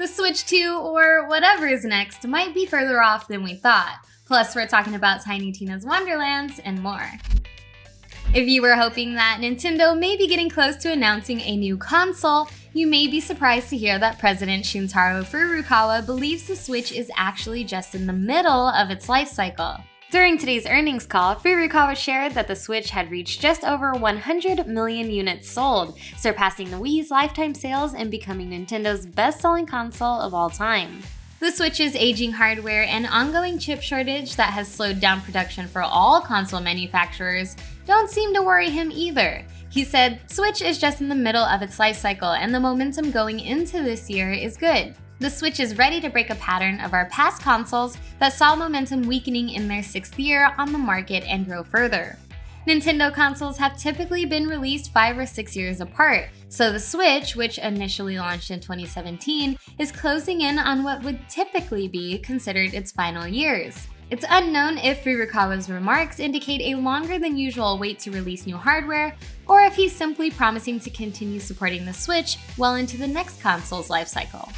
The Switch 2, or whatever is next, might be further off than we thought. Plus, we're talking about Tiny Tina's Wonderlands and more. If you were hoping that Nintendo may be getting close to announcing a new console, you may be surprised to hear that President Shuntaro Furukawa believes the Switch is actually just in the middle of its life cycle. During today's earnings call, Furukawa shared that the Switch had reached just over 100 million units sold, surpassing the Wii's lifetime sales and becoming Nintendo's best-selling console of all time. The Switch's aging hardware and ongoing chip shortage that has slowed down production for all console manufacturers don't seem to worry him either. He said, "Switch is just in the middle of its life cycle and the momentum going into this year is good. The Switch is ready to break a pattern of our past consoles that saw momentum weakening in their 6th year on the market and grow further. Nintendo consoles have typically been released 5 or 6 years apart, so the Switch, which initially launched in 2017, is closing in on what would typically be considered its final years." It's unknown if Furukawa's remarks indicate a longer than usual wait to release new hardware, or if he's simply promising to continue supporting the Switch well into the next console's lifecycle.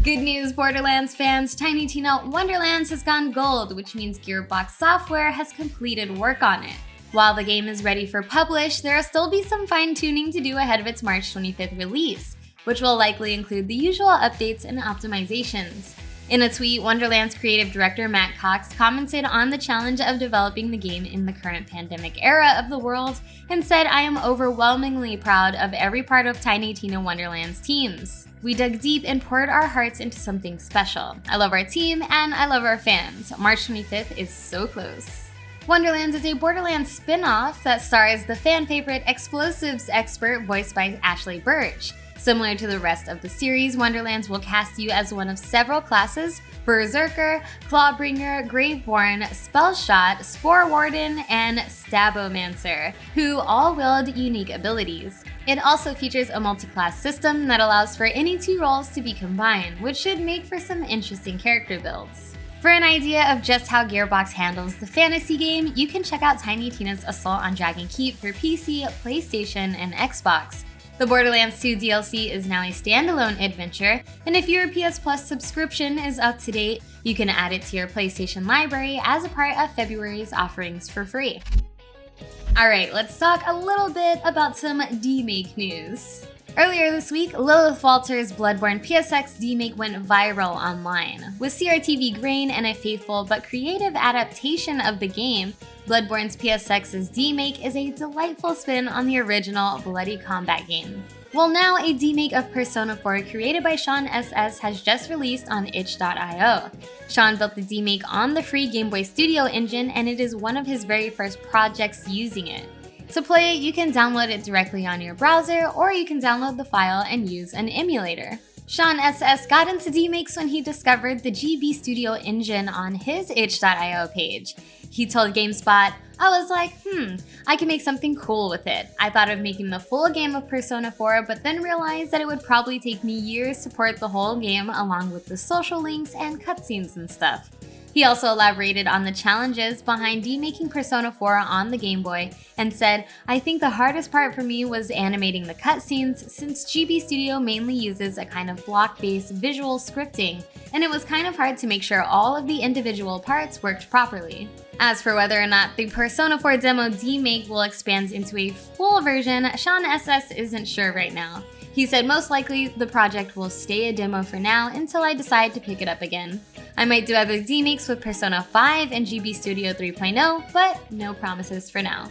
Good news, Borderlands fans! Tiny Tina Wonderlands has gone gold, which means Gearbox Software has completed work on it. While the game is ready for publish, there will still be some fine-tuning to do ahead of its March 25th release, which will likely include the usual updates and optimizations. In a tweet, Wonderlands creative director Matt Cox commented on the challenge of developing the game in the current pandemic era of the world and said, "I am overwhelmingly proud of every part of Tiny Tina Wonderland's teams. We dug deep and poured our hearts into something special. I love our team and I love our fans. March 25th is so close." Wonderlands is a Borderlands spin-off that stars the fan favorite explosives expert voiced by Ashley Birch. Similar to the rest of the series, Wonderlands will cast you as one of several classes: Berserker, Clawbringer, Graveborn, Spellshot, Spore Warden, and Stabomancer, who all wield unique abilities. It also features a multi-class system that allows for any 2 roles to be combined, which should make for some interesting character builds. For an idea of just how Gearbox handles the fantasy game, you can check out Tiny Tina's Assault on Dragon Keep for PC, PlayStation, and Xbox. The Borderlands 2 DLC is now a standalone adventure, and if your PS Plus subscription is up to date, you can add it to your PlayStation library as a part of February's offerings for free. Alright, let's talk a little bit about some Demake news. Earlier this week, Lilith Walter's Bloodborne PSX Demake went viral online. With CRTV grain and a faithful but creative adaptation of the game, Bloodborne's PSX's Demake is a delightful spin on the original Bloody Combat game. Well, now a Demake of Persona 4 created by Sean SS has just released on itch.io. Sean built the Demake on the free Game Boy Studio engine, and it is one of his very first projects using it. To play it, you can download it directly on your browser, or you can download the file and use an emulator. Sean SS got into Demakes when he discovered the GB Studio engine on his itch.io page. He told GameSpot, "I was like, I can make something cool with it. I thought of making the full game of Persona 4, but then realized that it would probably take me years to port the whole game along with the social links and cutscenes and stuff." He also elaborated on the challenges behind demaking Persona 4 on the Game Boy and said, "I think the hardest part for me was animating the cutscenes, since GB Studio mainly uses a kind of block-based visual scripting, and it was kind of hard to make sure all of the individual parts worked properly." As for whether or not the Persona 4 demo Demake will expand into a full version, Sean SS isn't sure right now. He said most likely the project will stay a demo for now until I decide to pick it up again. I might do other demakes with Persona 5 and GB Studio 3.0, but no promises for now.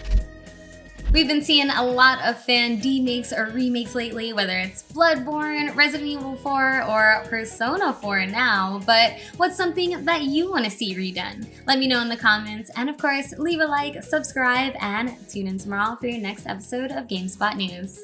We've been seeing a lot of fan demakes or remakes lately, whether it's Bloodborne, Resident Evil 4, or Persona 4 now, but what's something that you want to see redone? Let me know in the comments, and of course, leave a like, subscribe, and tune in tomorrow for your next episode of GameSpot News.